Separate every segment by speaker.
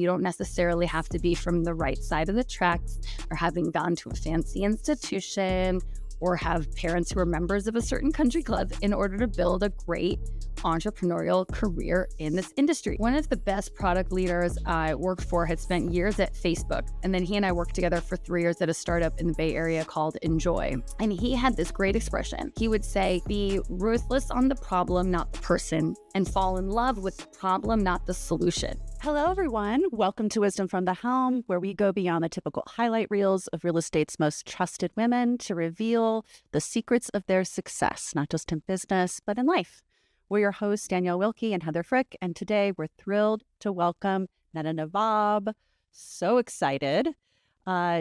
Speaker 1: you don't necessarily have to be from the right side of the tracks or having gone to a fancy institution or have parents who are members of a certain country club in order to build a great entrepreneurial career in this industry. One of the best product leaders I worked for had spent years at Facebook, and then he and I worked together for 3 years at a startup in the Bay Area called Enjoy. And he had this great expression. He would say, be ruthless on the problem, not the person, and fall in love with the problem, not the solution.
Speaker 2: Hello, everyone. Welcome to Wisdom from the Helm, where we go beyond the typical highlight reels of real estate's most trusted women to reveal the secrets of their success, not just in business, but in life. We're your hosts, Danielle Wilkie and Heather Frick, and today we're thrilled to welcome Neda Navab. So excited.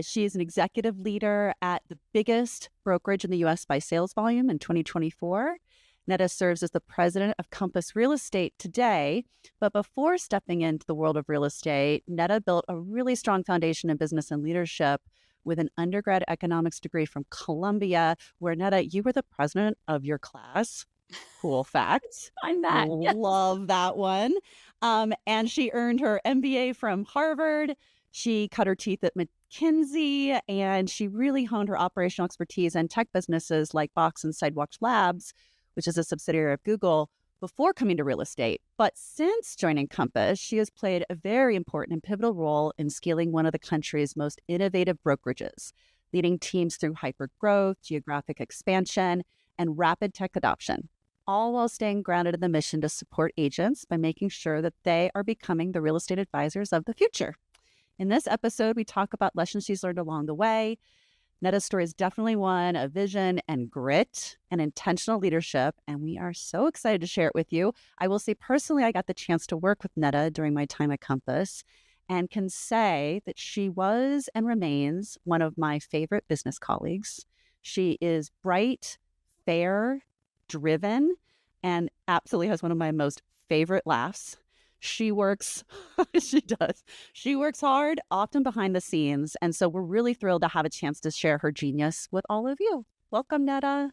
Speaker 2: She is an executive leader at the biggest brokerage in the U.S. by sales volume in 2024. Neda serves as the president of Compass Real Estate today, but before stepping into the world of real estate, Neda built a really strong foundation in business and leadership with an undergrad economics degree from Columbia, where Neda, you were the president of your class. Cool fact.
Speaker 1: I'm that.
Speaker 2: Love that one. And she earned her MBA from Harvard. She cut her teeth at McKinsey, and she really honed her operational expertise in tech businesses like Box and Sidewalk Labs, which is a subsidiary of Google, before coming to real estate. But since joining Compass, she has played a very important and pivotal role in scaling one of the country's most innovative brokerages, leading teams through hyper-growth, geographic expansion, and rapid tech adoption, all while staying grounded in the mission to support agents by making sure that they are becoming the real estate advisors of the future. In this episode, we talk about lessons she's learned along the way. Neda's story is definitely one of vision and grit and intentional leadership, and we are so excited to share it with you. I will say personally, I got the chance to work with Neda during my time at Compass and can say that she was and remains one of my favorite business colleagues. She is bright, fair, driven, and absolutely has one of my most favorite laughs. She works, she does. She works hard, often behind the scenes. And so we're really thrilled to have a chance to share her genius with all of you. Welcome, Neda.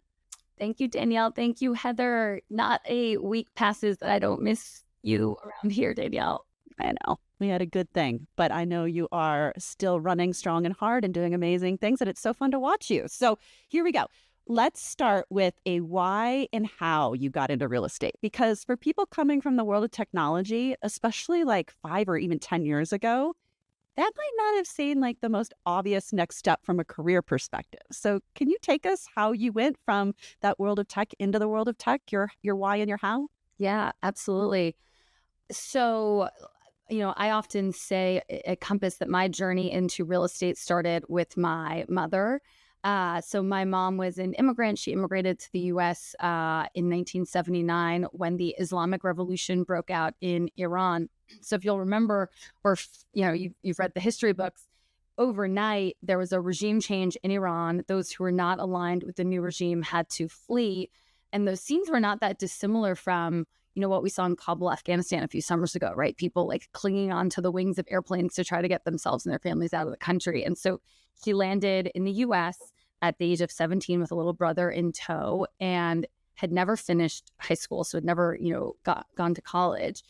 Speaker 1: Thank you, Danielle. Thank you, Heather. Not a week passes that I don't miss you around here, Danielle.
Speaker 2: I know. We had a good thing, but I know you are still running strong and hard and doing amazing things, and it's so fun to watch you. So here we go. Let's start with a why and how you got into real estate. Because for people coming from the world of technology, especially like 5 or even 10 years ago, that might not have seemed like the most obvious next step from a career perspective. So can you take us how you went from that world of tech into the world of tech, your why and your how?
Speaker 1: Yeah, absolutely. So, I often say at Compass that my journey into real estate started with my mother. So my mom was an immigrant. She immigrated to the U.S. In 1979 when the Islamic Revolution broke out in Iran. So if you'll remember, or you've read the history books, overnight there was a regime change in Iran. Those who were not aligned with the new regime had to flee, and those scenes were not that dissimilar from what we saw in Kabul, Afghanistan a few summers ago, right? People like clinging onto the wings of airplanes to try to get themselves and their families out of the country. And so she landed in the U.S. at the age of 17 with a little brother in tow and had never finished high school, so had never, gone to college.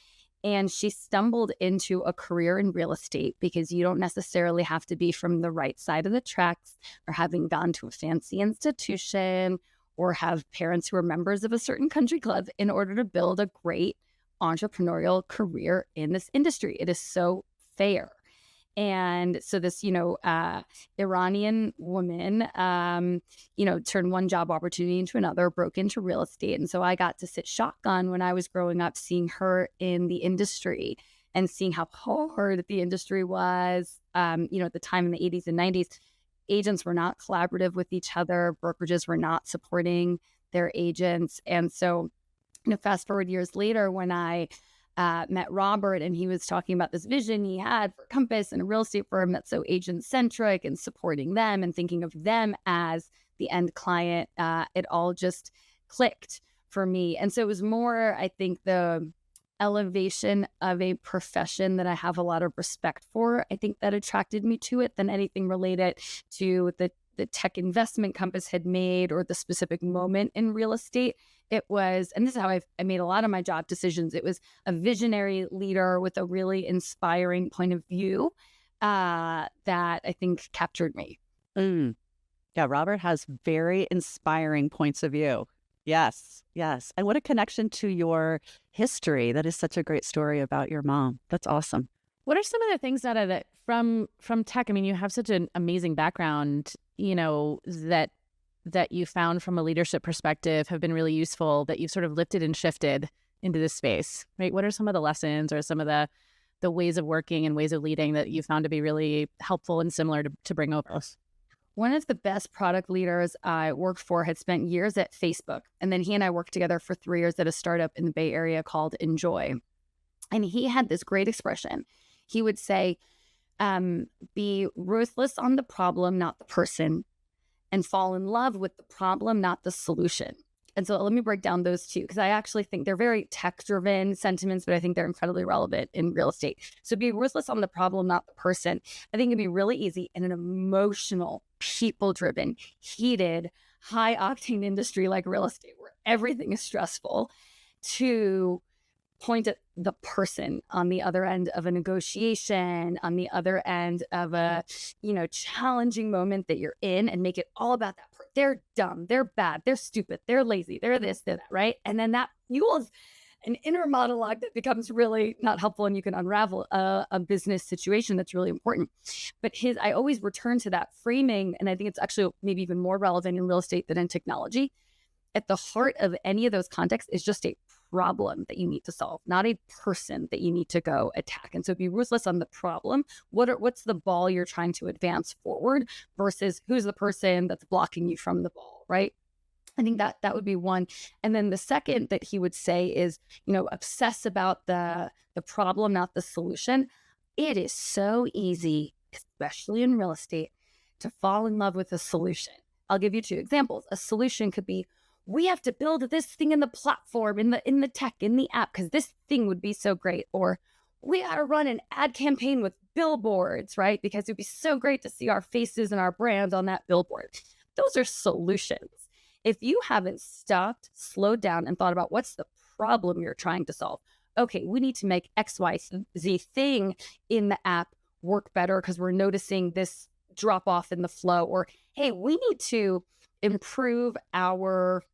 Speaker 1: And she stumbled into a career in real estate because you don't necessarily have to be from the right side of the tracks or having gone to a fancy institution or have parents who are members of a certain country club in order to build a great entrepreneurial career in this industry. It is so fair. And so this, Iranian woman, turned one job opportunity into another, broke into real estate. And so I got to sit shotgun when I was growing up, seeing her in the industry and seeing how hard the industry was, at the time in the 80s and 90s. Agents were not collaborative with each other. Brokerages were not supporting their agents. And so, fast forward years later when I met Robert, and he was talking about this vision he had for Compass and a real estate firm that's so agent-centric and supporting them and thinking of them as the end client, it all just clicked for me. And so it was more, I think, the elevation of a profession that I have a lot of respect for, I think, that attracted me to it than anything related to the the tech investment Compass had made or the specific moment in real estate. It was, and this is how I made a lot of my job decisions. It was a visionary leader with a really inspiring point of view that I think captured me.
Speaker 2: Mm. Yeah, Robert has very inspiring points of view. Yes, yes. And what a connection to your history. That is such a great story about your mom. That's awesome.
Speaker 3: What are some of the things that from tech? I mean, you have such an amazing background, that you found from a leadership perspective have been really useful, that you've sort of lifted and shifted into this space, right? What are some of the lessons or some of the ways of working and ways of leading that you found to be really helpful and similar to bring over?
Speaker 1: One of the best product leaders I worked for had spent years at Facebook. And then he and I worked together for 3 years at a startup in the Bay Area called Enjoy. And he had this great expression. He would say, be ruthless on the problem, not the person, and fall in love with the problem, not the solution. And so let me break down those two, because I actually think they're very tech-driven sentiments, but I think they're incredibly relevant in real estate. So be ruthless on the problem, not the person. I think it'd be really easy in an emotional, people-driven, heated, high-octane industry like real estate, where everything is stressful, to point at the person on the other end of a negotiation, on the other end of a, challenging moment that you're in, and make it all about that. They're dumb, they're bad, they're stupid, they're lazy, they're this, they're that, right? And then that fuels an inner monologue that becomes really not helpful, and you can unravel a business situation that's really important. But I always return to that framing, and I think it's actually maybe even more relevant in real estate than in technology. At the heart of any of those contexts is just a problem that you need to solve, not a person that you need to go attack. And so be ruthless on the problem. What's the ball you're trying to advance forward versus who's the person that's blocking you from the ball, right? I think that would be one. And then the second that he would say is, obsess about the problem, not the solution. It is so easy, especially in real estate, to fall in love with a solution. I'll give you 2 examples. A solution could be, we have to build this thing in the platform, in the tech, in the app, because this thing would be so great. Or we got to run an ad campaign with billboards, right? Because it'd be so great to see our faces and our brands on that billboard. Those are solutions. If you haven't stopped, slowed down, and thought about what's the problem you're trying to solve. Okay, we need to make XYZ thing in the app work better because we're noticing this drop off in the flow. Or, hey, we need to improve our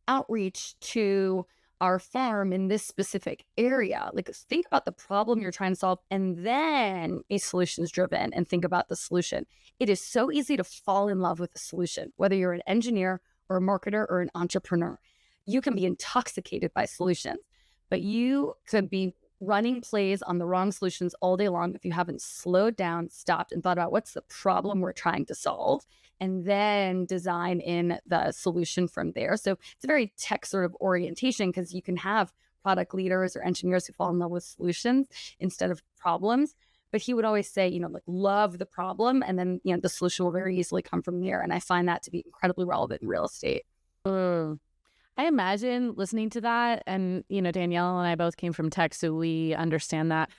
Speaker 1: outreach to our farm in this specific area. Like, think about the problem you're trying to solve, and then be solutions driven and think about the solution. It is so easy to fall in love with the solution, whether you're an engineer or a marketer or an entrepreneur. You can be intoxicated by solutions, but you could be running plays on the wrong solutions all day long if you haven't slowed down, stopped, and thought about what's the problem we're trying to solve, and then design in the solution from there. So it's a very tech sort of orientation, because you can have product leaders or engineers who fall in love with solutions instead of problems. But he would always say, love the problem, and then, the solution will very easily come from there. And I find that to be incredibly relevant in real estate.
Speaker 3: I imagine listening to that, and Danielle and I both came from tech, so we understand that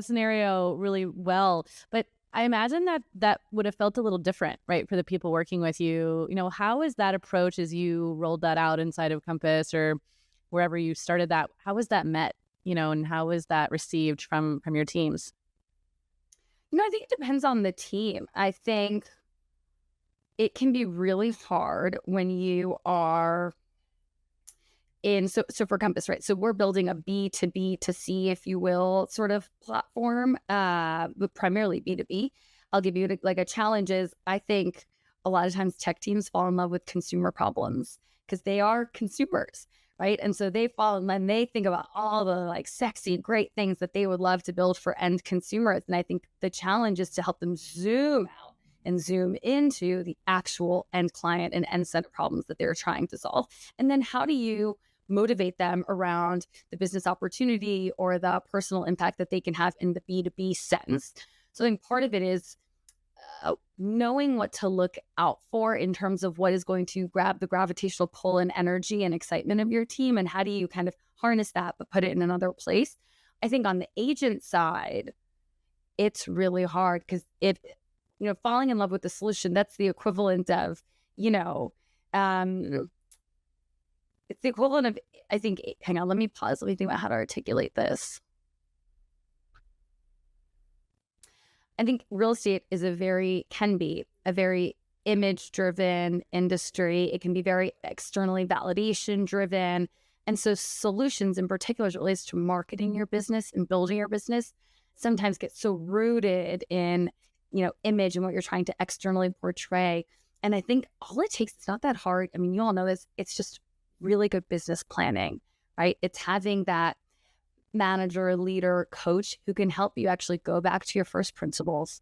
Speaker 3: scenario really well. But I imagine that would have felt a little different, right, for the people working with you. How is that approach as you rolled that out inside of Compass or wherever you started that? How was that met? And how was that received from your teams?
Speaker 1: I think it depends on the team. I think it can be really hard when you are so for Compass, right? So we're building a B2B to C, if you will, sort of platform, but primarily B2B. I'll give you a challenge is, I think a lot of times tech teams fall in love with consumer problems because they are consumers, right? And so they fall in love and they think about all the sexy, great things that they would love to build for end consumers. And I think the challenge is to help them zoom out and zoom into the actual end client and end set of problems that they're trying to solve. And then how do you motivate them around the business opportunity or the personal impact that they can have in the B2B sense? So I think part of it is knowing what to look out for in terms of what is going to grab the gravitational pull and energy and excitement of your team, and how do you kind of harness that but put it in another place. I think on the agent side, it's really hard because falling in love with the solution. That's the equivalent of, you know, um, it's the equivalent of, I think, hang on, let me pause. Let me think about how to articulate this. I think real estate can be a very image driven industry. It can be very externally validation driven. And so solutions in particular as it relates to marketing your business and building your business sometimes get so rooted in, image and what you're trying to externally portray. And I think all it takes, it's not that hard. I mean, you all know this, it's just really good business planning, right? It's having that manager, leader, coach who can help you actually go back to your first principles.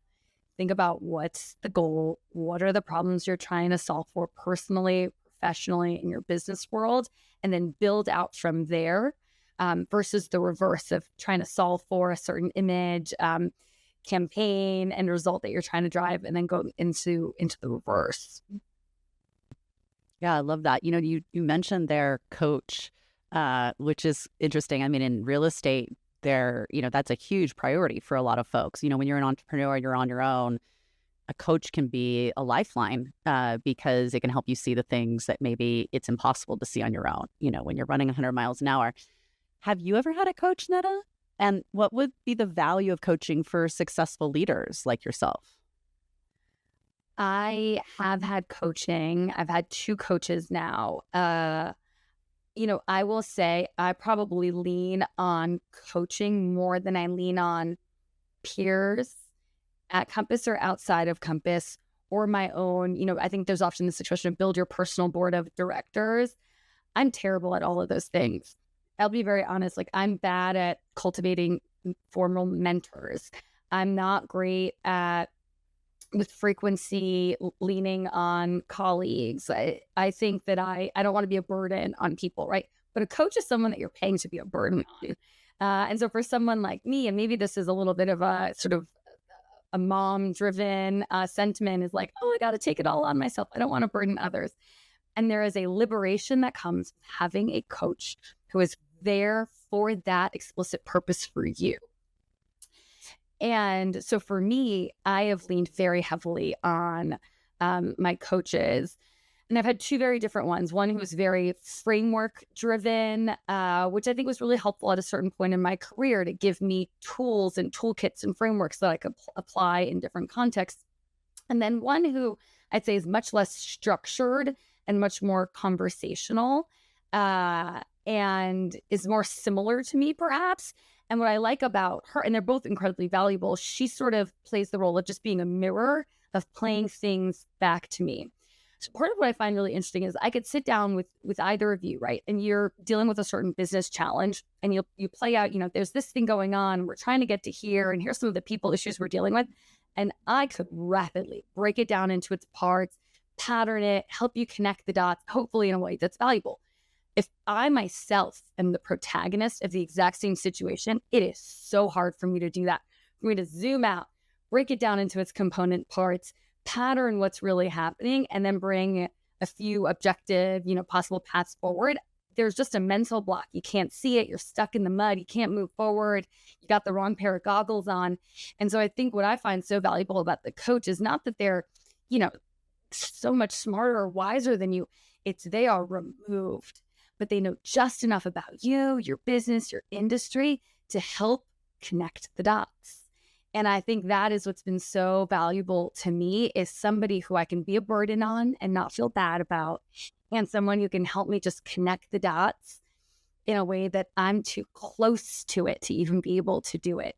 Speaker 1: Think about what's the goal, what are the problems you're trying to solve for personally, professionally, in your business world, and then build out from there versus the reverse of trying to solve for a certain image, campaign, and result that you're trying to drive, and then go into the reverse.
Speaker 2: Yeah, I love that. You mentioned their coach, which is interesting. I mean, in real estate, that's a huge priority for a lot of folks. When you're an entrepreneur, you're on your own. A coach can be a lifeline because it can help you see the things that maybe it's impossible to see on your own. When you're running 100 miles an hour. Have you ever had a coach, Neda? And what would be the value of coaching for successful leaders like yourself?
Speaker 1: I have had coaching. I've had 2 coaches now. I will say I probably lean on coaching more than I lean on peers at Compass or outside of Compass or my own. I think there's often the situation of build your personal board of directors. I'm terrible at all of those things. I'll be very honest. Like, I'm bad at cultivating formal mentors. I'm not great at with frequency leaning on colleagues. I think that I don't want to be a burden on people, right? But a coach is someone that you're paying to be a burden on. And so for someone like me, and maybe this is a little bit of a sort of a mom-driven sentiment, is like, oh, I got to take it all on myself. I don't want to burden others. And there is a liberation that comes having a coach who is there for that explicit purpose for you. And so for me, I have leaned very heavily on my coaches. And I've had 2 very different ones. One who was very framework driven, which I think was really helpful at a certain point in my career to give me tools and toolkits and frameworks that I could apply in different contexts. And then one who I'd say is much less structured and much more conversational and is more similar to me, perhaps. And what I like about her, and they're both incredibly valuable, she sort of plays the role of just being a mirror of playing things back to me. So part of what I find really interesting is I could sit down with either of you, right? And you're dealing with a certain business challenge and you play out, there's this thing going on, we're trying to get to here, and here's some of the people issues we're dealing with. And I could rapidly break it down into its parts, pattern it, help you connect the dots, hopefully in a way that's valuable. If I myself am the protagonist of the exact same situation, it is so hard for me to do that. For me to zoom out, break it down into its component parts, pattern what's really happening, and then bring a few objective, possible paths forward. There's just a mental block. You can't see it. You're stuck in the mud. You can't move forward. You got the wrong pair of goggles on. And so I think what I find so valuable about the coach is not that they're, so much smarter or wiser than you. It's they are removed, but they know just enough about you, your business, your industry to help connect the dots. And I think that is what's been so valuable to me, is somebody who I can be a burden on and not feel bad about, and someone who can help me just connect the dots in a way that I'm too close to it to even be able to do it,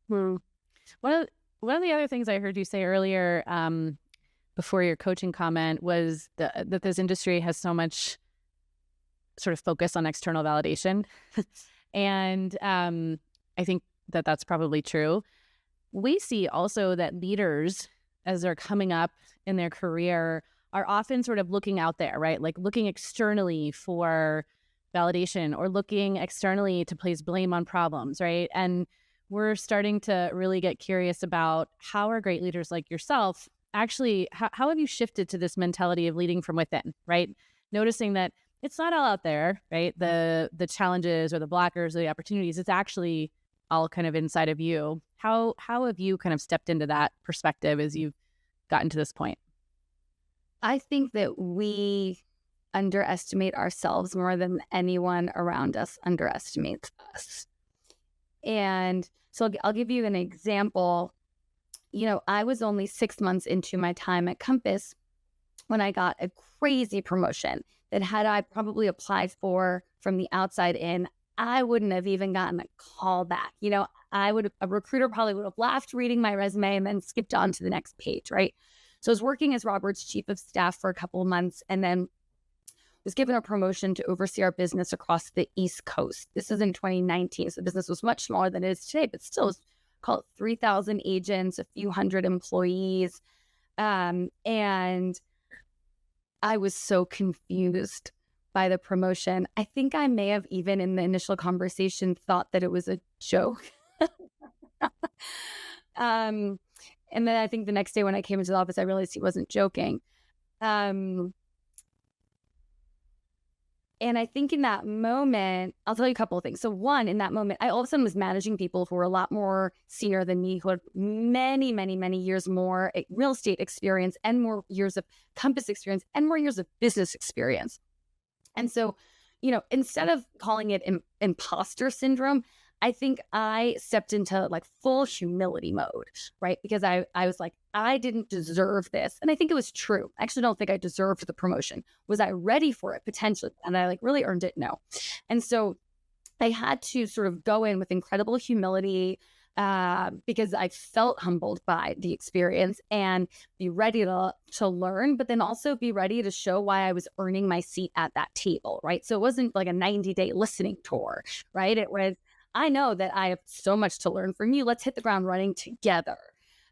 Speaker 3: Hmm. One of one of the other things I heard you say earlier, before your coaching comment, was that this industry has so much sort of focus on external validation. And I think that that's probably true. We see also that leaders, as they're coming up in their career, are often sort of looking out there, right? Like looking externally for validation or looking externally to place blame on problems, right? And we're starting to really get curious about how are great leaders like yourself actually, how have you shifted to this mentality of leading from within, right? Noticing that it's not all out there, right? The challenges or the blockers or the opportunities, it's actually all kind of inside of you. How have you kind of stepped into that perspective as you've gotten to this point?
Speaker 1: I think that we underestimate ourselves more than anyone around us underestimates us. And so I'll give you an example. I was only 6 months into my time at Compass when I got a crazy promotion that had I probably applied for from the outside in, I wouldn't have even gotten a call back. A recruiter probably would have laughed reading my resume and then skipped on to the next page, right? So I was working as Robert's chief of staff for a couple of months and then was given a promotion to oversee our business across the East Coast. This is in 2019. So the business was much smaller than it is today, but still call it 3,000 agents, a few hundred employees. And I was so confused by the promotion. I think I may have even in the initial conversation thought that it was a joke. And then I think the next day when I came into the office, I realized he wasn't joking. And I think in that moment, I'll tell you a couple of things. So one, in that moment, I all of a sudden was managing people who were a lot more senior than me, who had many, many, many years more real estate experience and more years of Compass experience and more years of business experience. And so, instead of calling it imposter syndrome, I think I stepped into like full humility mode, right? Because I was like, I didn't deserve this. And I think it was true. I actually don't think I deserved the promotion. Was I ready for it? Potentially. And I really earned it? No. And so I had to sort of go in with incredible humility because I felt humbled by the experience and be ready to learn, but then also be ready to show why I was earning my seat at that table, right? So it wasn't like a 90-day listening tour, right? It was, I know that I have so much to learn from you. Let's hit the ground running together.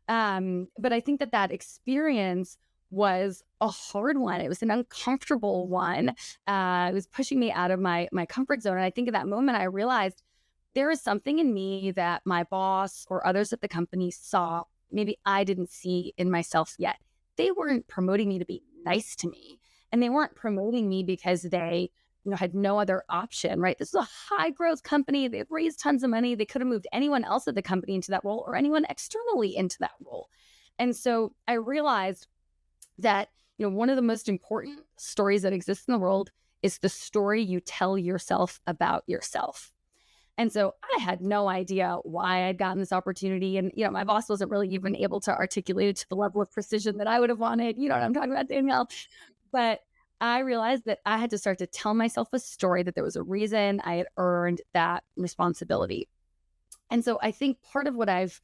Speaker 1: But I think that experience was a hard one. It was an uncomfortable one. It was pushing me out of my comfort zone. And I think at that moment, I realized there is something in me that my boss or others at the company saw, maybe I didn't see in myself yet. They weren't promoting me to be nice to me. And they weren't promoting me because they had no other option, right? This is a high growth company. They've raised tons of money. They could have moved anyone else at the company into that role or anyone externally into that role. And so I realized that, one of the most important stories that exists in the world is the story you tell yourself about yourself. And so I had no idea why I'd gotten this opportunity. And, my boss wasn't really even able to articulate it to the level of precision that I would have wanted. You know what I'm talking about, Danielle? But I realized that I had to start to tell myself a story, that there was a reason I had earned that responsibility. And so I think part of what I've,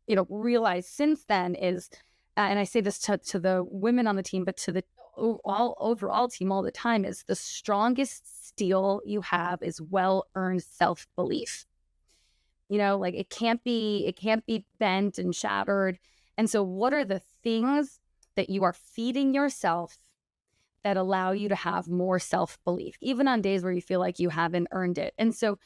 Speaker 1: realized since then is, and I say this to the women on the team, but to the overall team all the time, is the strongest steel you have is well-earned self-belief. It can't be bent and shattered. And so what are the things that you are feeding yourself that allow you to have more self-belief, even on days where you feel like you haven't earned it? And so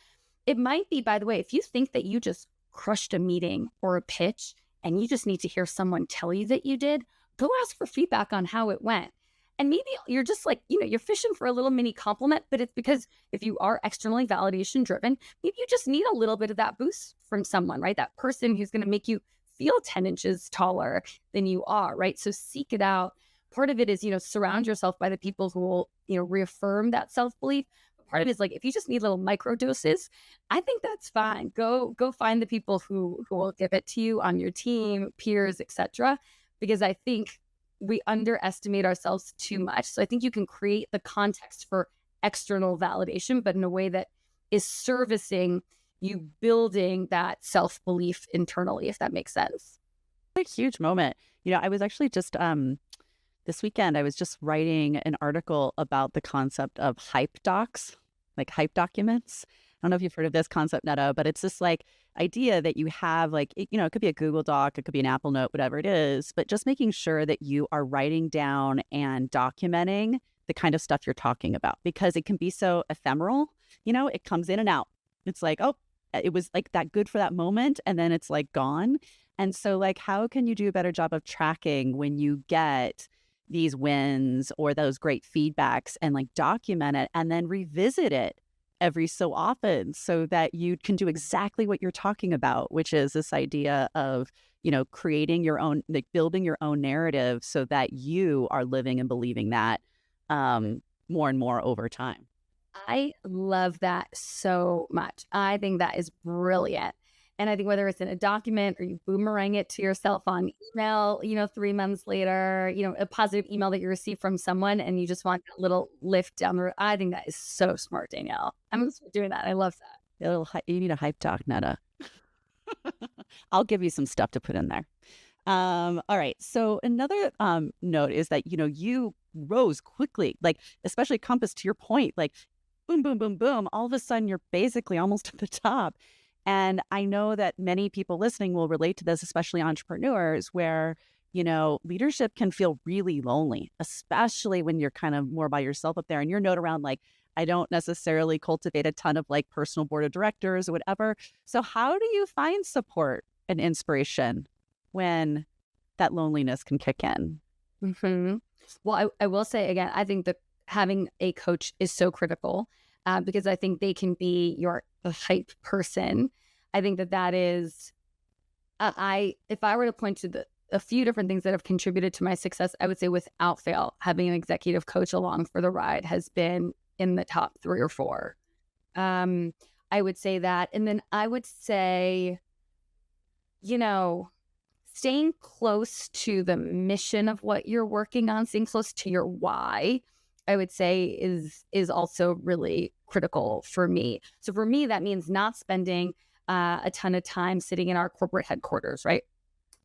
Speaker 1: it might be, by the way, if you think that you just crushed a meeting or a pitch and you just need to hear someone tell you that you did, go ask for feedback on how it went. And maybe you're just like, you're fishing for a little mini compliment, but it's because if you are externally validation driven, maybe you just need a little bit of that boost from someone, right? That person who's going to make you feel 10 inches taller than you are, right? So seek it out. Part of it is, surround yourself by the people who will, reaffirm that self-belief. Part of it is like, if you just need little micro doses, I think that's fine. Go find the people who will give it to you on your team, peers, etc. Because I think we underestimate ourselves too much. So I think you can create the context for external validation, but in a way that is servicing you building that self-belief internally, if that makes sense.
Speaker 2: A huge moment. I was actually just this weekend, I was just writing an article about the concept of hype docs, like hype documents. I don't know if you've heard of this concept, Netta, but it's this like idea that you have like, it could be a Google Doc, it could be an Apple Note, whatever it is, but just making sure that you are writing down and documenting the kind of stuff you're talking about, because it can be so ephemeral. It comes in and out. It's like, oh, it was like that good for that moment, and then it's like gone. And so like, how can you do a better job of tracking when you get these wins or those great feedbacks, and like document it and then revisit it every so often so that you can do exactly what you're talking about, which is this idea of, creating your own, like building your own narrative so that you are living and believing that more and more over time.
Speaker 1: I love that so much. I think that is brilliant. And I think whether it's in a document or you boomerang it to yourself on email, 3 months later, a positive email that you receive from someone and you just want that little lift down the road. I think that is so smart, Danielle. I'm going to start doing that. I love that.
Speaker 2: You need a hype doc, Netta. I'll give you some stuff to put in there. All right. So another note is that, you rose quickly, like especially Compass, to your point, like boom, boom, boom, boom. All of a sudden, you're basically almost at the top. And I know that many people listening will relate to this, especially entrepreneurs, where, leadership can feel really lonely, especially when you're kind of more by yourself up there. And your note around like, I don't necessarily cultivate a ton of like personal board of directors or whatever. So how do you find support and inspiration when that loneliness can kick in?
Speaker 1: Mm-hmm. Well, I will say again, I think that having a coach is so critical because I think they can be your hype person. I think that is, if I were to point to a few different things that have contributed to my success, I would say without fail, having an executive coach along for the ride has been in the top 3 or 4. I would say that. And then I would say, staying close to the mission of what you're working on, staying close to your why, I would say is also really critical for me. So for me, that means not spending a ton of time sitting in our corporate headquarters, right?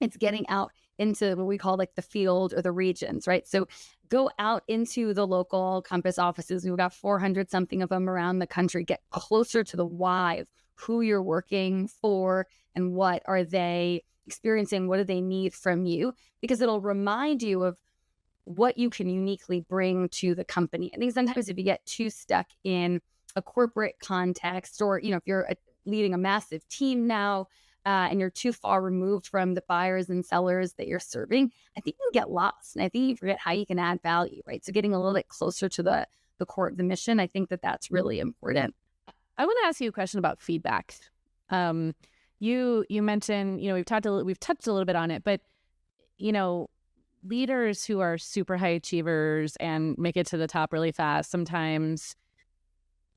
Speaker 1: It's getting out into what we call like the field or the regions, right? So go out into the local Compass offices. We've got 400 something of them around the country. Get closer to the why of who you're working for and what are they experiencing, what do they need from you, because it'll remind you of what you can uniquely bring to the company. I think sometimes if you get too stuck in a corporate context, or if you're leading a massive team now and you're too far removed from the buyers and sellers that you're serving, I think you get lost, and I think you forget how you can add value, right? So getting a little bit closer to the core of the mission, I think that's really important.
Speaker 3: I want to ask you a question about feedback. You mentioned, we've touched a little bit on it, but leaders who are super high achievers and make it to the top really fast sometimes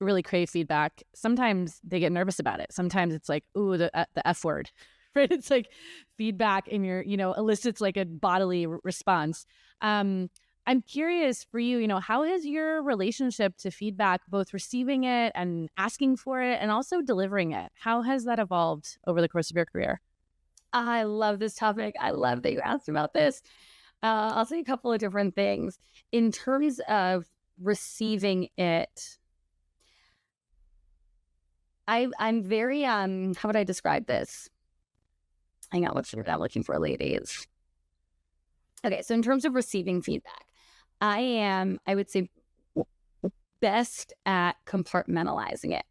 Speaker 3: really crave feedback. Sometimes they get nervous about it. Sometimes it's like, ooh, the F word, right? It's like feedback and elicits like a bodily response. I'm curious for you, how has your relationship to feedback, both receiving it and asking for it and also delivering it, how has that evolved over the course of your career?
Speaker 1: I love this topic. I love that you asked about this. I'll say a couple of different things. In terms of receiving it, I'm very, how would I describe this? Hang on, what's the word I'm looking for, ladies? Okay, so in terms of receiving feedback, I would say, best at compartmentalizing it.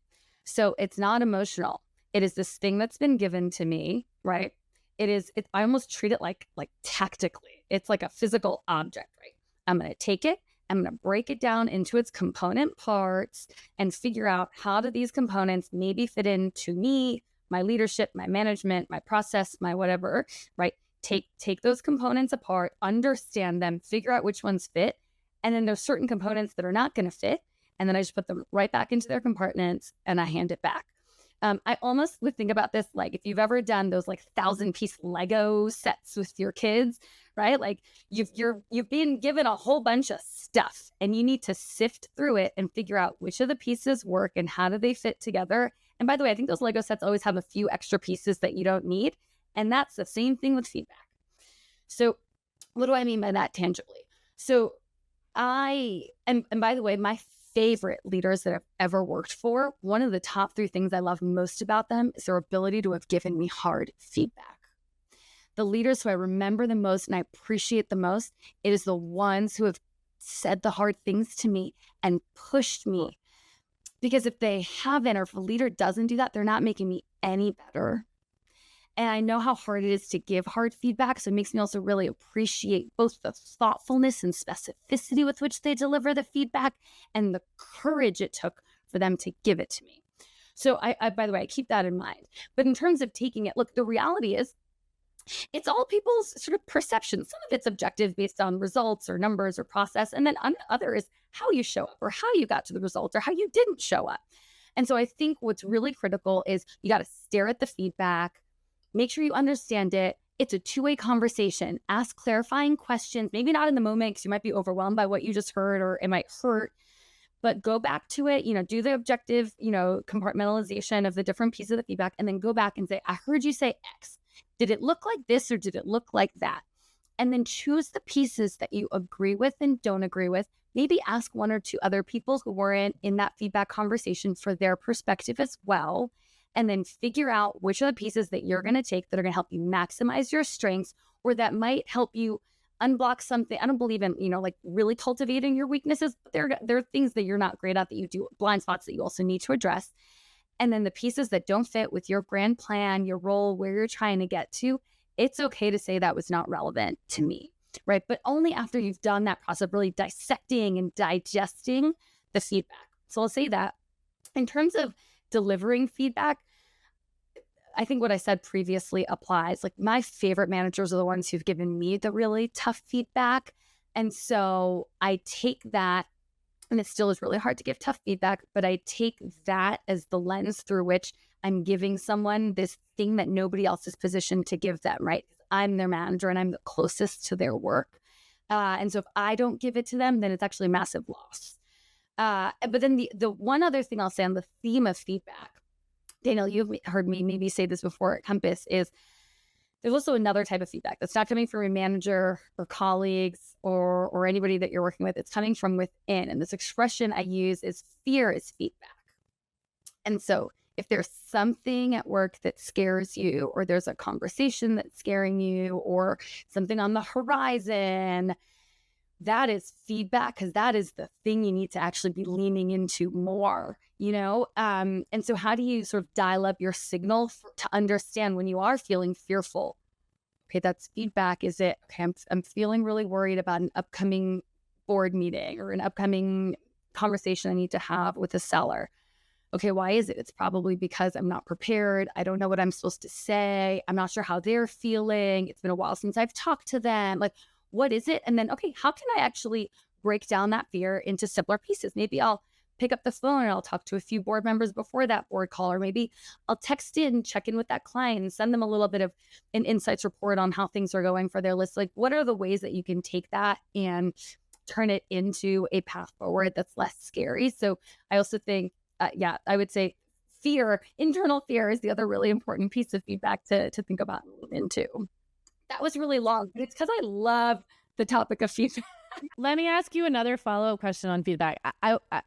Speaker 1: So it's not emotional. It is this thing that's been given to me, right? I almost treat it like tactically. It's like a physical object, right? I'm going to take it, I'm going to break it down into its component parts and figure out how do these components maybe fit into me, my leadership, my management, my process, my whatever, right? Take those components apart, understand them, figure out which ones fit. And then there's certain components that are not going to fit. And then I just put them right back into their compartments and I hand it back. I almost would think about this like if you've ever done those like 1,000-piece Lego sets with your kids, right? Like you've been given a whole bunch of stuff and you need to sift through it and figure out which of the pieces work and how do they fit together. And by the way, I think those Lego sets always have a few extra pieces that you don't need. And that's the same thing with feedback. So what do I mean by that tangibly? So and by the way, my favorite leaders that I've ever worked for, one of the top three things I love most about them is their ability to have given me hard feedback. The leaders who I remember the most and I appreciate the most, it is the ones who have said the hard things to me and pushed me. Because if they haven't, or if a leader doesn't do that, they're not making me any better. And I know how hard it is to give hard feedback. So it makes me also really appreciate both the thoughtfulness and specificity with which they deliver the feedback and the courage it took for them to give it to me. So I by the way, I keep that in mind. But in terms of taking it, look, the reality is it's all people's sort of perception. Some of it's objective based on results or numbers or process. And then other is how you show up or how you got to the results or how you didn't show up. And so I think what's really critical is you got to stare at the feedback, make sure you understand it. It's a two-way conversation. Ask clarifying questions, maybe not in the moment because you might be overwhelmed by what you just heard or it might hurt, but go back to it, do the objective, compartmentalization of the different pieces of the feedback, and then go back and say, I heard you say X. Did it look like this or did it look like that? And then choose the pieces that you agree with and don't agree with. Maybe ask one or two other people who were in that feedback conversation for their perspective as well. And then figure out which are the pieces that you're going to take that are going to help you maximize your strengths or that might help you unblock something. I don't believe in, like really cultivating your weaknesses, but there are things that you're not great at that you do, blind spots that you also need to address. And then the pieces that don't fit with your grand plan, your role, where you're trying to get to, it's okay to say that was not relevant to me, right? But only after you've done that process of really dissecting and digesting the feedback. So I'll say that in terms of delivering feedback, I think what I said previously applies. Like my favorite managers are the ones who've given me the really tough feedback. And so I take that, and it still is really hard to give tough feedback, but I take that as the lens through which I'm giving someone this thing that nobody else is positioned to give them, right? I'm their manager and I'm the closest to their work. And so if I don't give it to them, then it's actually a massive loss. But then the one other thing I'll say on the theme of feedback, Daniel, you've heard me maybe say this before at Compass, is there's also another type of feedback that's not coming from a manager or colleagues or anybody that you're working with. It's coming from within. And this expression I use is fear is feedback. And so if there's something at work that scares you, or there's a conversation that's scaring you, or something on the horizon, that is feedback because that is the thing you need to actually be leaning into more, And so how do you sort of dial up your signal to understand when you are feeling fearful? Okay, that's feedback. Is it, okay, I'm feeling really worried about an upcoming board meeting or an upcoming conversation I need to have with a seller. Okay, why is it? It's probably because I'm not prepared. I don't know what I'm supposed to say. I'm not sure how they're feeling. It's been a while since I've talked to them. Like, what is it? And then, okay, how can I actually break down that fear into simpler pieces? Maybe I'll pick up the phone and I'll talk to a few board members before that board call, or maybe I'll text in, check in with that client and send them a little bit of an insights report on how things are going for their list. Like, what are the ways that you can take that and turn it into a path forward that's less scary? So I also think, I would say internal fear is the other really important piece of feedback to think about and move into. That was really long, but it's because I love the topic of feedback.
Speaker 3: Let me ask you another follow-up question on feedback.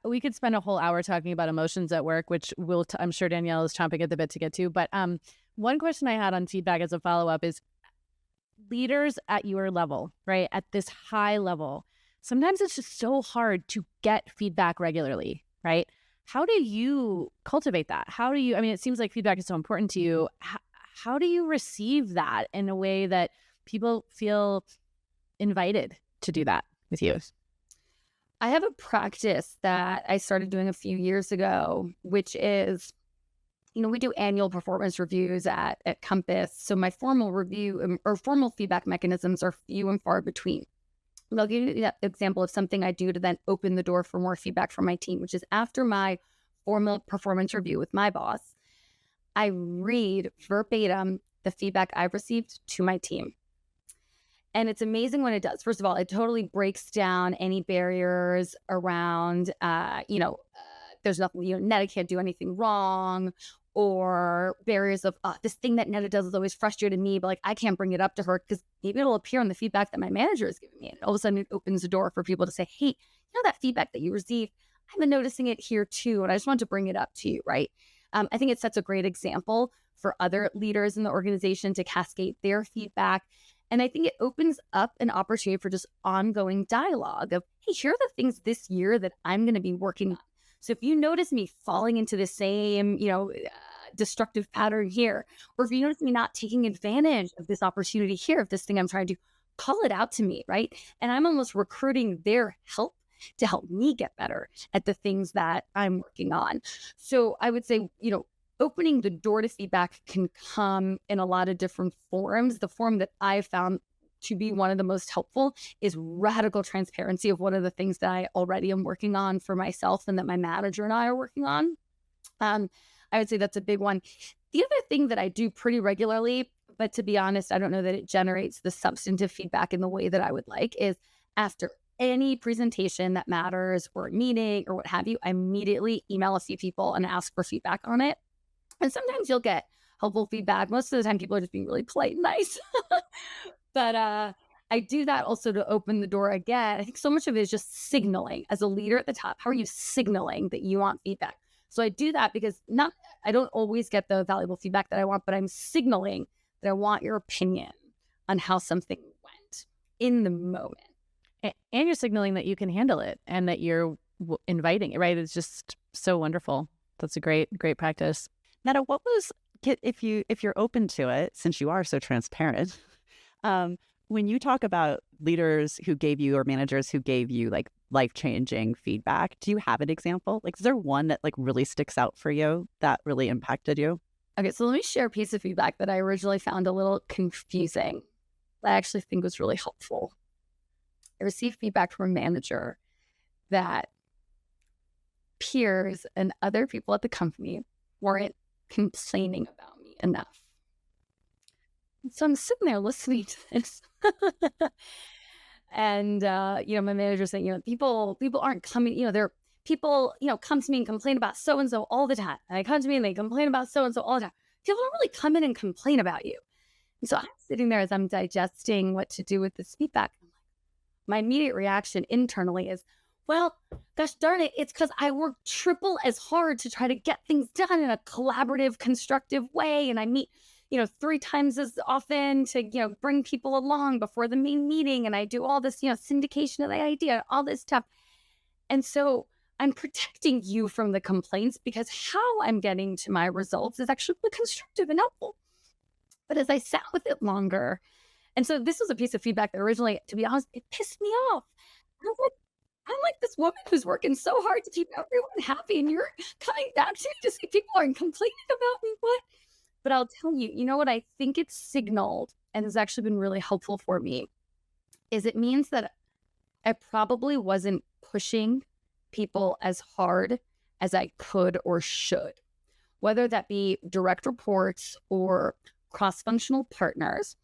Speaker 3: We could spend a whole hour talking about emotions at work, which I'm sure Danielle is chomping at the bit to get to. But one question I had on feedback as a follow-up is leaders at your level, right? At this high level, sometimes it's just so hard to get feedback regularly, right? How do you cultivate that? It seems like feedback is so important to you. How do you receive that in a way that people feel invited to do that with you?
Speaker 1: I have a practice that I started doing a few years ago, which is, we do annual performance reviews at Compass. So my formal review or formal feedback mechanisms are few and far between. And I'll give you an example of something I do to then open the door for more feedback from my team, which is after my formal performance review with my boss, I read verbatim the feedback I've received to my team. And it's amazing when it does. First of all, it totally breaks down any barriers around, there's nothing, Neda can't do anything wrong, or barriers of this thing that Neda does is always frustrated me, but like I can't bring it up to her because maybe it'll appear in the feedback that my manager is giving me. And all of a sudden it opens the door for people to say, hey, that feedback that you received, I've been noticing it here too. And I just want to bring it up to you, right? I think it sets a great example for other leaders in the organization to cascade their feedback. And I think it opens up an opportunity for just ongoing dialogue of, hey, here are the things this year that I'm going to be working on. So if you notice me falling into the same, destructive pattern here, or if you notice me not taking advantage of this opportunity here, of this thing I'm trying to do, call it out to me, right? And I'm almost recruiting their help to help me get better at the things that I'm working on. So I would say, opening the door to feedback can come in a lot of different forms. The form that I found to be one of the most helpful is radical transparency of one of the things that I already am working on for myself and that my manager and I are working on. I would say that's a big one. The other thing that I do pretty regularly, but to be honest, I don't know that it generates the substantive feedback in the way that I would like, is after any presentation that matters or a meeting or what have you, I immediately email a few people and ask for feedback on it. And sometimes you'll get helpful feedback. Most of the time, people are just being really polite and nice. But I do that also to open the door again. I think so much of it is just signaling as a leader at the top. How are you signaling that you want feedback? So I do that because I don't always get the valuable feedback that I want, but I'm signaling that I want your opinion on how something went in the moment.
Speaker 3: And you're signaling that you can handle it and that you're inviting it, right? It's just so wonderful. That's a great practice.
Speaker 2: Neda, what was, if you're open to it, since you are so transparent, when you talk about leaders who gave you or managers who gave you like life-changing feedback, do you have an example? Like, is there one that like really sticks out for you that really impacted you?
Speaker 1: Okay, so let me share a piece of feedback that I originally found a little confusing, that I actually think was really helpful. I received feedback from a manager that peers and other people at the company weren't complaining about me enough. And so I'm sitting there listening to this. And my manager saying, people aren't coming, they're people, come to me and complain about so and so all the time. And I come to me and they complain about so and so all the time. People don't really come in and complain about you. And so I'm sitting there as I'm digesting what to do with this feedback. My immediate reaction internally is, well, gosh darn it, it's because I work triple as hard to try to get things done in a collaborative, constructive way. And I meet, 3 times as often to, bring people along before the main meeting. And I do all this, syndication of the idea, all this stuff. And so I'm protecting you from the complaints because how I'm getting to my results is actually constructive and helpful. But as I sat with it longer, and so this was a piece of feedback that originally, to be honest, it pissed me off. I'm like this woman who's working so hard to keep everyone happy, and you're coming back to me to say people aren't complaining about me. What? But I'll tell you, what I think it's signaled and has actually been really helpful for me is it means that I probably wasn't pushing people as hard as I could or should, whether that be direct reports or cross-functional partners.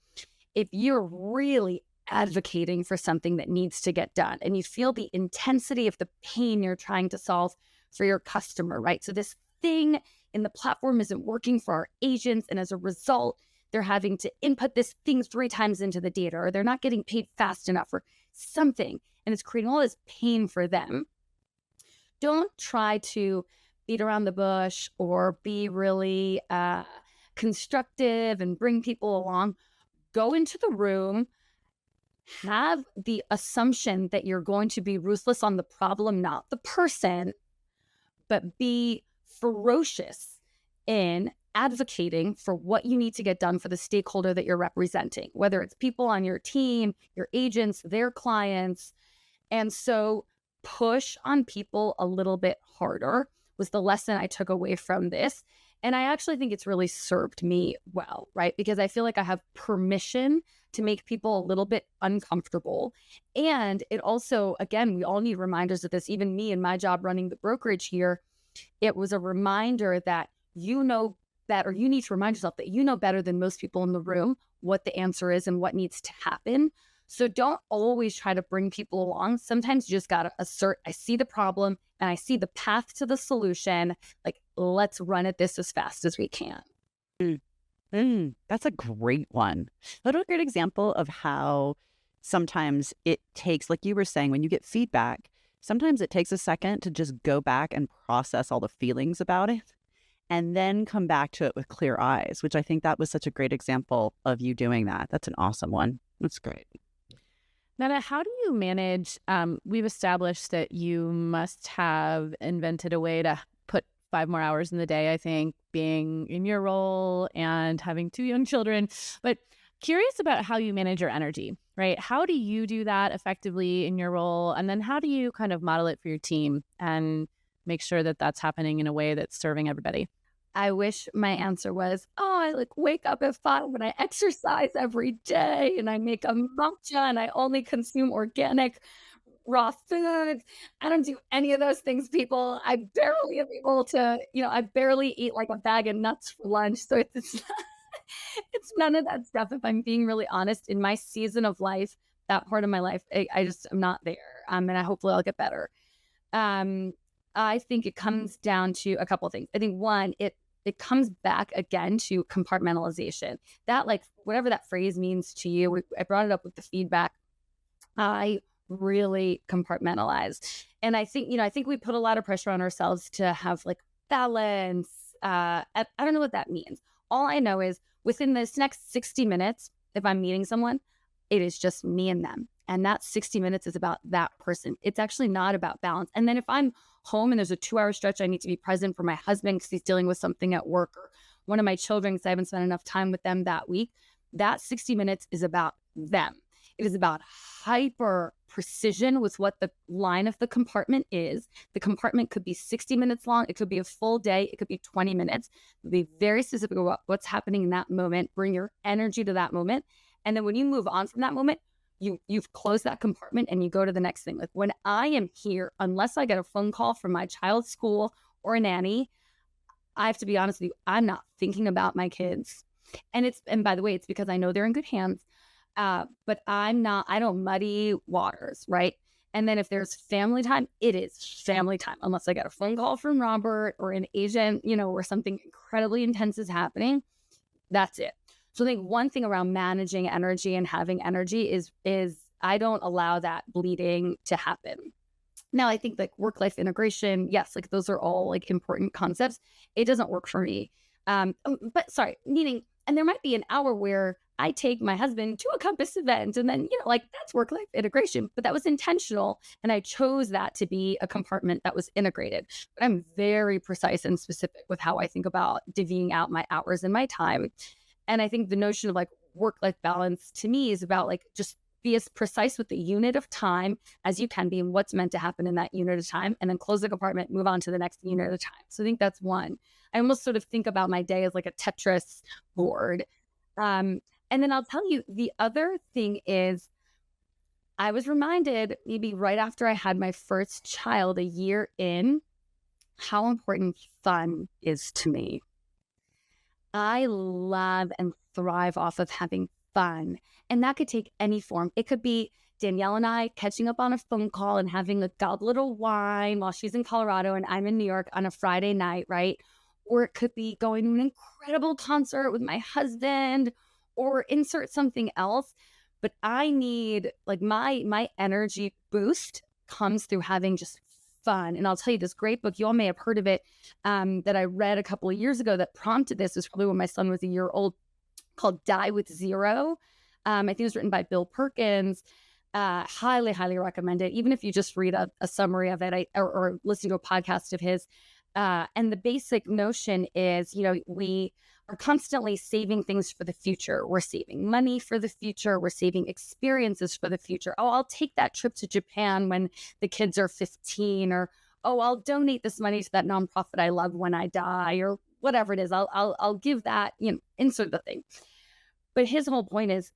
Speaker 1: If you're really advocating for something that needs to get done and you feel the intensity of the pain you're trying to solve for your customer, right? So this thing in the platform isn't working for our agents, and as a result, they're having to input this thing 3 times into the data, or they're not getting paid fast enough or something, and it's creating all this pain for them. Don't try to beat around the bush or be really constructive and bring people along. Go into the room, have the assumption that you're going to be ruthless on the problem, not the person, but be ferocious in advocating for what you need to get done for the stakeholder that you're representing, whether it's people on your team, your agents, their clients. And so push on people a little bit harder was the lesson I took away from this. And I actually think it's really served me well, right? Because I feel like I have permission to make people a little bit uncomfortable. And it also, again, we all need reminders of this, even me in my job running the brokerage here. It was a reminder that you need to remind yourself that you know better than most people in the room what the answer is and what needs to happen. So don't always try to bring people along. Sometimes you just got to assert, I see the problem and I see the path to the solution. Like, let's run at this as fast as we can.
Speaker 2: That's a great one. What a great example of how sometimes it takes, like you were saying, when you get feedback, sometimes it takes a second to just go back and process all the feelings about it and then come back to it with clear eyes, which I think that was such a great example of you doing that. That's an awesome one. That's great.
Speaker 3: Neda, how do you manage? We've established that you must have invented a way to put 5 more hours in the day, I think, being in your role and having 2 young children. But curious about how you manage your energy, right? How do you do that effectively in your role? And then how do you kind of model it for your team and make sure that that's happening in a way that's serving everybody?
Speaker 1: I wish my answer was, oh, I like wake up at 5 and I exercise every day and I make a matcha and I only consume organic raw foods. I don't do any of those things, people. I barely am able to, I barely eat like a bag of nuts for lunch. So it's it's none of that stuff. If I'm being really honest, in my season of life, that part of my life, I just am not there. And I hopefully I'll get better. Um, I think it comes down to a couple of things. I think one, it comes back again to compartmentalization. That, like, whatever that phrase means to you, I brought it up with the feedback. I really compartmentalize. And I think we put a lot of pressure on ourselves to have like balance. I don't know what that means. All I know is within this next 60 minutes, if I'm meeting someone, it is just me and them. And that 60 minutes is about that person. It's actually not about balance. And then if I'm home and there's a 2-hour stretch, I need to be present for my husband because he's dealing with something at work, or one of my children because I haven't spent enough time with them that week. That 60 minutes is about them. It is about hyper precision with what the line of the compartment is. The compartment could be 60 minutes long. It could be a full day. It could be 20 minutes. Be very specific about what's happening in that moment. Bring your energy to that moment. And then when you move on from that moment, you've closed that compartment and you go to the next thing. Like when I am here, unless I get a phone call from my child's school or a nanny, I have to be honest with you, I'm not thinking about my kids. And by the way, it's because I know they're in good hands. But I don't muddy waters, right? And then if there's family time, it is family time, unless I get a phone call from Robert or an agent, where something incredibly intense is happening. That's it. So I think one thing around managing energy and having energy is I don't allow that bleeding to happen. Now, I think like work-life integration, yes, like those are all like important concepts. It doesn't work for me. Meaning, and there might be an hour where I take my husband to a Compass event and then, like that's work-life integration, but that was intentional. And I chose that to be a compartment that was integrated. But I'm very precise and specific with how I think about divvying out my hours and my time. And I think the notion of like work-life balance to me is about like just be as precise with the unit of time as you can be and what's meant to happen in that unit of time, and then close the compartment, move on to the next unit of time. So I think that's one. I almost sort of think about my day as like a Tetris board. And then I'll tell you the other thing is I was reminded maybe right after I had my first child, a year in, how important fun is to me. I love and thrive off of having fun. And that could take any form. It could be Danielle and I catching up on a phone call and having a goblet of wine while she's in Colorado and I'm in New York on a Friday night, right? Or it could be going to an incredible concert with my husband, or insert something else. But I need like my energy boost comes through having just fun. And I'll tell you this great book, you all may have heard of it, that I read a couple of years ago that prompted this. Was probably when my son was a year old, called Die with Zero. I think it was written by Bill Perkins. Highly, highly recommend it. Even if you just read a summary of it, or listen to a podcast of his. And the basic notion is, we are constantly saving things for the future. We're saving money for the future. We're saving experiences for the future. Oh, I'll take that trip to Japan when the kids are 15, or, oh, I'll donate this money to that nonprofit I love when I die, or whatever it is. I'll give that, insert the thing. But his whole point is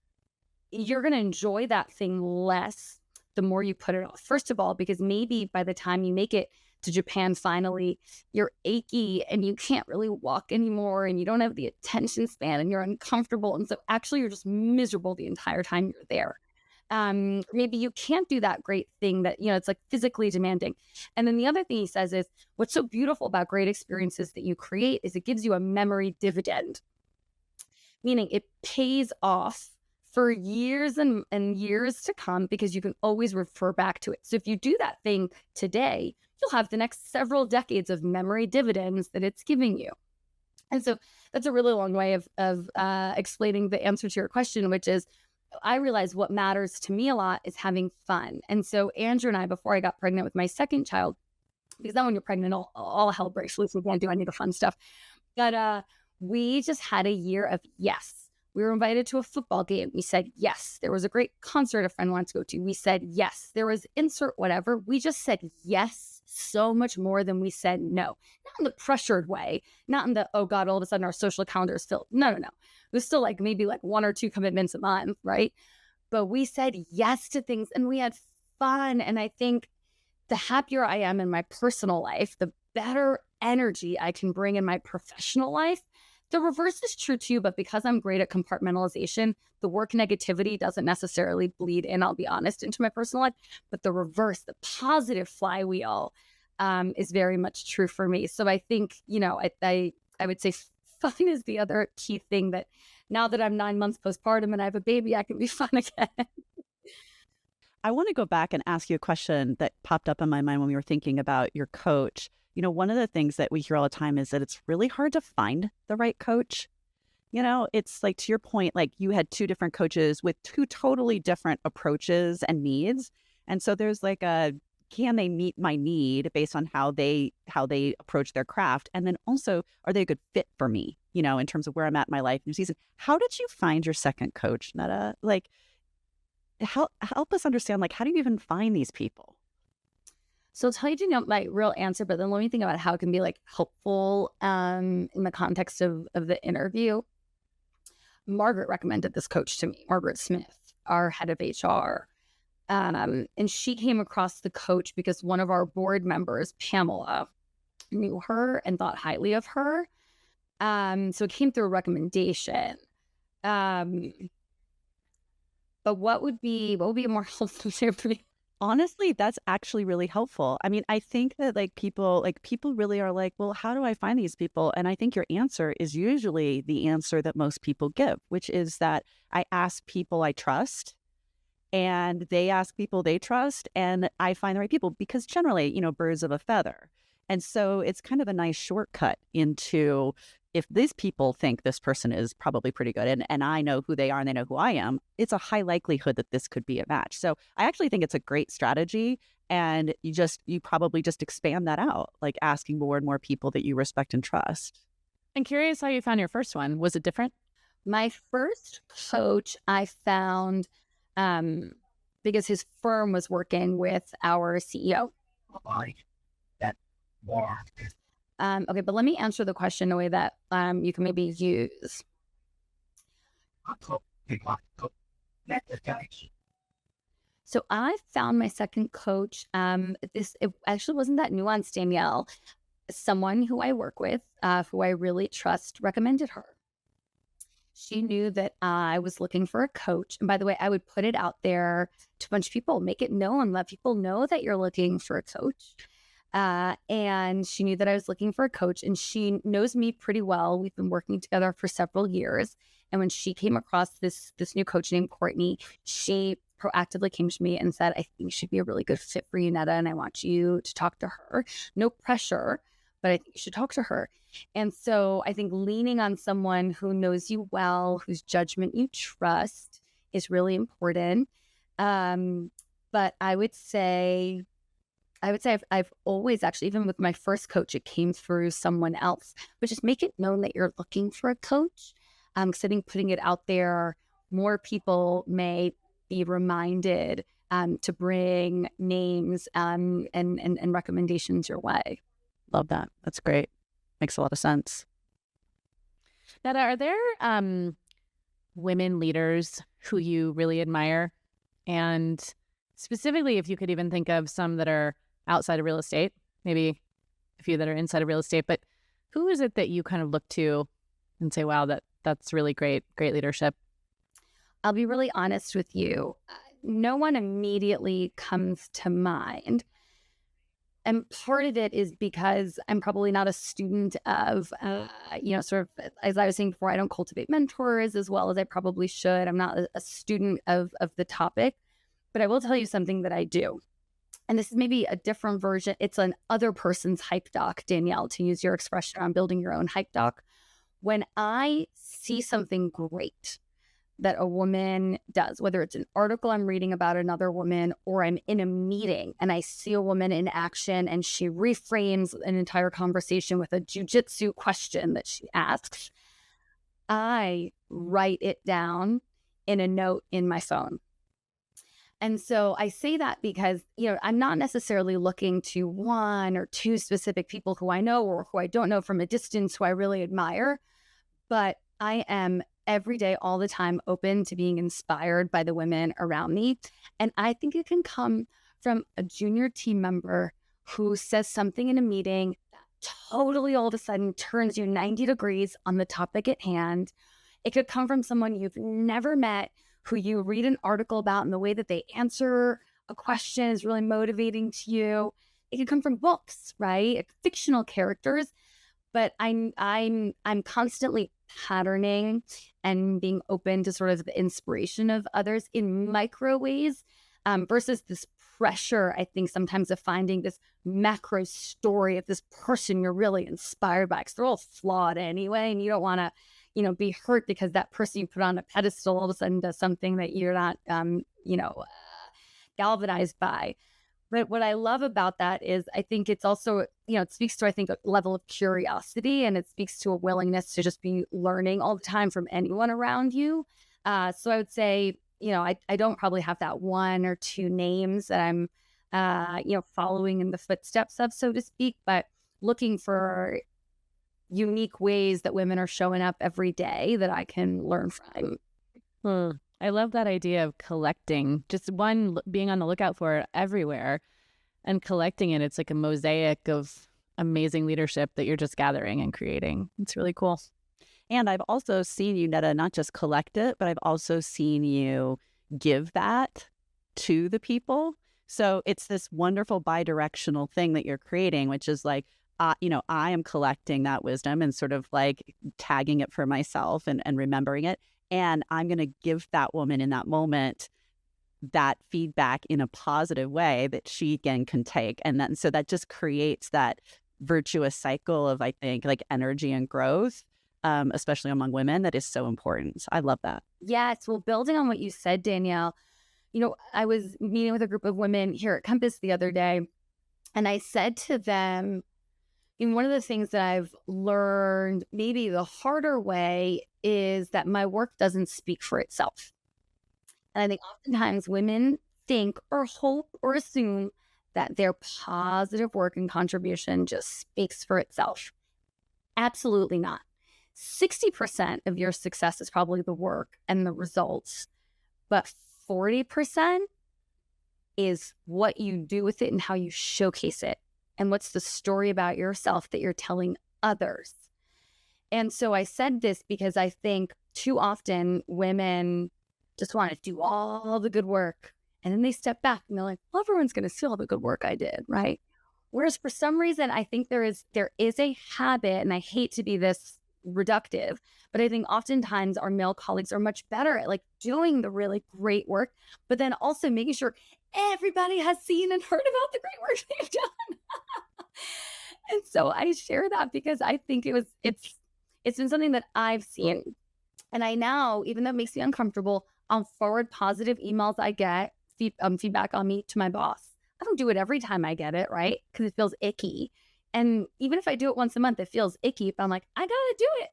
Speaker 1: you're going to enjoy that thing less the more you put it off. First of all, because maybe by the time you make it to Japan finally, you're achy and you can't really walk anymore and you don't have the attention span and you're uncomfortable. And so actually you're just miserable the entire time you're there. Maybe you can't do that great thing that, it's like physically demanding. And then the other thing he says is, what's so beautiful about great experiences that you create is it gives you a memory dividend, meaning it pays off for years and years to come because you can always refer back to it. So if you do that thing today, you'll have the next several decades of memory dividends that it's giving you. And so that's a really long way of explaining the answer to your question, which is I realize what matters to me a lot is having fun. And so Andrew and I, before I got pregnant with my second child, because then when you're pregnant, all hell breaks loose. We can't do any of the fun stuff. But we just had a year of yes. We were invited to a football game. We said yes. There was a great concert a friend wanted to go to. We said yes. There was insert whatever. We just said yes so much more than we said no. Not in the pressured way, not in the, oh God, all of a sudden our social calendar is filled. No. It was still like maybe like 1 or 2 commitments a month, right? But we said yes to things and we had fun. And I think the happier I am in my personal life, the better energy I can bring in my professional life. The reverse is true too, but because I'm great at compartmentalization, the work negativity doesn't necessarily bleed in, I'll be honest, into my personal life. But the reverse, the positive flywheel, is very much true for me. So I think, I would say fun is the other key thing that now that I'm 9 months postpartum and I have a baby, I can be fun again.
Speaker 2: I want to go back and ask you a question that popped up in my mind when we were thinking about your coach. One of the things that we hear all the time is that it's really hard to find the right coach. It's like, to your point, like you had 2 different coaches with 2 totally different approaches and needs. And so there's like can they meet my need based on how they approach their craft? And then also, are they a good fit for me, in terms of where I'm at in my life and season? How did you find your second coach, Neda? Like, help us understand, like, how do you even find these people?
Speaker 1: So I'll tell you, my real answer, but then let me think about how it can be like helpful in the context of the interview. Margaret recommended this coach to me, Margaret Smith, our head of HR. And she came across the coach because one of our board members, Pamela, knew her and thought highly of her. So it came through a recommendation. But what would be a more helpful for me?
Speaker 2: Honestly, that's actually really helpful. I mean, I think that people really are like, well, how do I find these people? And I think your answer is usually the answer that most people give, which is that I ask people I trust and they ask people they trust and I find the right people because generally, birds of a feather. And so it's kind of a nice shortcut into if these people think this person is probably pretty good and I know who they are and they know who I am, it's a high likelihood that this could be a match. So I actually think it's a great strategy. And you probably just expand that out, like asking more and more people that you respect and trust.
Speaker 3: I'm curious how you found your first one. Was it different?
Speaker 1: My first coach I found because his firm was working with our CEO. Okay, but let me answer the question in a way that you can maybe use. So I found my second coach. It actually wasn't that nuanced, Danielle. Someone who I work with, who I really trust, recommended her. She knew that I was looking for a coach. And by the way, I would put it out there to a bunch of people, make it known, let people know that you're looking for a coach. And she knew that I was looking for a coach and she knows me pretty well. We've been working together for several years. And when she came across this new coach named Courtney, she proactively came to me and said, I think she'd be a really good fit for you, Neda, and I want you to talk to her. No pressure, but I think you should talk to her. And so I think leaning on someone who knows you well, whose judgment you trust is really important. But I would say I've always actually, even with my first coach, it came through someone else, but just make it known that you're looking for a coach. Because I think putting it out there, more people may be reminded to bring names and recommendations your way.
Speaker 2: Love that. That's great. Makes a lot of sense.
Speaker 3: Neda, are there women leaders who you really admire? And specifically, if you could even think of some that are outside of real estate, maybe a few that are inside of real estate, but who is it that you kind of look to and say, wow, that's really great leadership?
Speaker 1: I'll be really honest with you. no one immediately comes to mind. And part of it is because I'm probably not a student of, sort of, as I was saying before, I don't cultivate mentors as well as I probably should. I'm not a student of the topic, but I will tell you something that I do. And this is maybe a different version. It's an other person's hype doc, Danielle, to use your expression on building your own hype doc. When I see something great that a woman does, whether it's an article I'm reading about another woman or I'm in a meeting and I see a woman in action and she reframes an entire conversation with a jujitsu question that she asks, I write it down in a note in my phone. And so I say that because, I'm not necessarily looking to one or two specific people who I know or who I don't know from a distance who I really admire, but I am every day, all the time, open to being inspired by the women around me. And I think it can come from a junior team member who says something in a meeting that totally all of a sudden turns you 90 degrees on the topic at hand. It could come from someone you've never met who you read an article about and the way that they answer a question is really motivating to you. It could come from books, right? Fictional characters. But I'm constantly patterning and being open to sort of the inspiration of others in micro ways, versus this pressure, I think, sometimes of finding this macro story of this person you're really inspired by, because they're all flawed anyway, and you don't want to, be hurt because that person you put on a pedestal all of a sudden does something that you're not, galvanized by. But what I love about that is I think it's also, it speaks to, I think, a level of curiosity, and it speaks to a willingness to just be learning all the time from anyone around you. So I would say, I don't probably have that one or two names that I'm, following in the footsteps of, so to speak, but looking for unique ways that women are showing up every day that I can learn from.
Speaker 3: I love that idea of collecting, just one, being on the lookout for it everywhere and collecting it. It's like a mosaic of amazing leadership that you're just gathering and creating. It's really cool.
Speaker 2: And I've also seen you, Neda, not just collect it, but I've also seen you give that to the people. So it's this wonderful bi-directional thing that you're creating, which is like, I am collecting that wisdom and sort of like tagging it for myself and remembering it. And I'm going to give that woman in that moment that feedback in a positive way that she again can take. And then, so that just creates that virtuous cycle of, I think, like energy and growth, especially among women, that is so important. So I love that.
Speaker 1: Yes. Well, building on what you said, Danielle, I was meeting with a group of women here at Compass the other day, and I said to them, one of the things that I've learned maybe the harder way is that my work doesn't speak for itself. And I think oftentimes women think or hope or assume that their positive work and contribution just speaks for itself. Absolutely not. 60% of your success is probably the work and the results, but 40% is what you do with it and how you showcase it. And what's the story about yourself that you're telling others? And so I said this because I think too often women just want to do all the good work. And then they step back and they're like, well, everyone's going to see all the good work I did, right? Whereas for some reason, I think there is a habit, and I hate to be this reductive, but I think oftentimes our male colleagues are much better at like doing the really great work, but then also making sure everybody has seen and heard about the great work they've done. And so I share that because I think it's been something that I've seen. And I now, even though it makes me uncomfortable, I'll forward positive emails I get, feedback on me to my boss. I don't do it every time I get it, right? Because it feels icky. And even if I do it once a month, it feels icky. But I'm like, I got to do it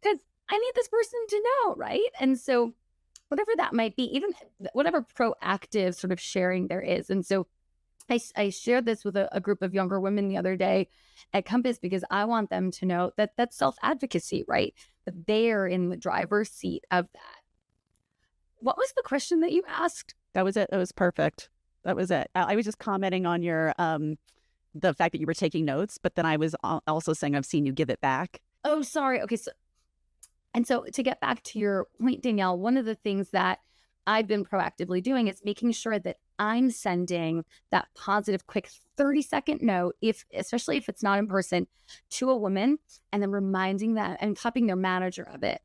Speaker 1: because I need this person to know, right? And so whatever that might be, even whatever proactive sort of sharing there is. And so I shared this with a group of younger women the other day at Compass because I want them to know that that's self-advocacy, right? That they're in the driver's seat of that. What was the question that you asked?
Speaker 2: That was it. That was perfect. That was it. I was just commenting on your the fact that you were taking notes, but then I was also saying I've seen you give it back.
Speaker 1: Oh, sorry. Okay. So to get back to your point, Danielle, one of the things that I've been proactively doing is making sure that I'm sending that positive, quick 30-second note, especially if it's not in person, to a woman, and then reminding them and copying their manager of it,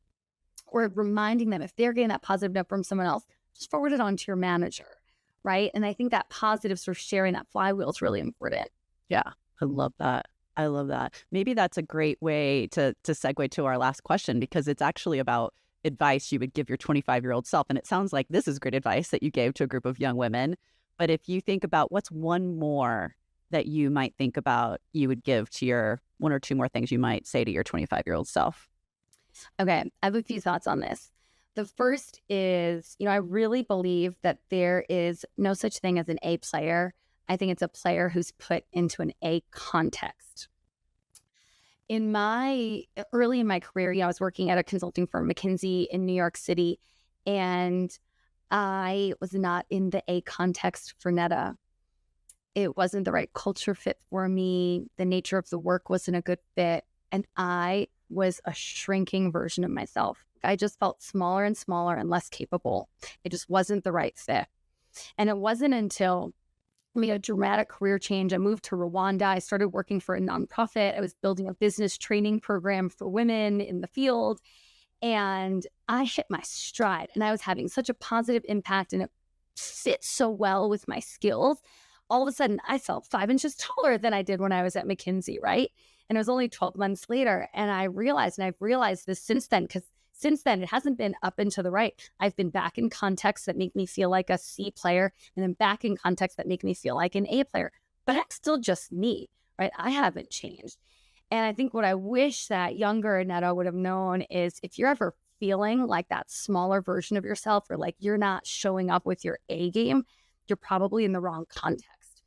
Speaker 1: or reminding them if they're getting that positive note from someone else, just forward it on to your manager, right? And I think that positive sort of sharing that flywheel is really important.
Speaker 2: Yeah, I love that. I love that. Maybe that's a great way to segue to our last question, because it's actually about advice you would give your 25-year-old self. And it sounds like this is great advice that you gave to a group of young women. But if you think about what's one more that you might think about you would give to your one or two more things you might say to your 25-year-old self.
Speaker 1: Okay, I have a few thoughts on this. The first is, I really believe that there is no such thing as an A player. I think it's a player who's put into an A context. Early in my career, I was working at a consulting firm, McKinsey in New York City, and I was not in the A context for Neda. It wasn't the right culture fit for me. The nature of the work wasn't a good fit. And I was a shrinking version of myself. I just felt smaller and smaller and less capable. It just wasn't the right fit. And it wasn't until I made a dramatic career change. I moved to Rwanda. I started working for a nonprofit. I was building a business training program for women in the field. And I hit my stride, and I was having such a positive impact, and it fit so well with my skills. All of a sudden, I felt 5 inches taller than I did when I was at McKinsey, right? And it was only 12 months later. And I've realized this since then, because since then, it hasn't been up and to the right. I've been back in contexts that make me feel like a C player, and then back in contexts that make me feel like an A player. But I'm still just me, right? I haven't changed. And I think what I wish that younger Neda would have known is, if you're ever feeling like that smaller version of yourself, or like you're not showing up with your A game, you're probably in the wrong context.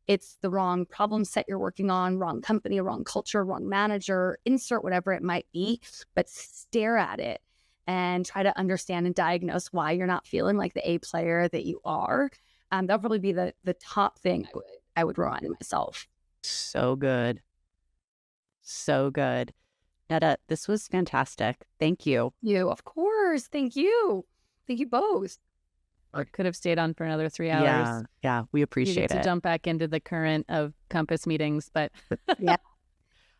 Speaker 1: It's the wrong problem set you're working on, wrong company, wrong culture, wrong manager, insert whatever it might be, but stare at it and try to understand and diagnose why you're not feeling like the A player that you are. That'll probably be the top thing I would remind myself.
Speaker 2: So good. So good. Neda, this was fantastic. Thank you.
Speaker 1: You, of course. Thank you. Thank you both.
Speaker 3: I could have stayed on for another 3 hours.
Speaker 2: Yeah, we
Speaker 3: You
Speaker 2: appreciate
Speaker 3: get to
Speaker 2: it.
Speaker 3: jump back into the current of Compass meetings, but
Speaker 1: Yeah.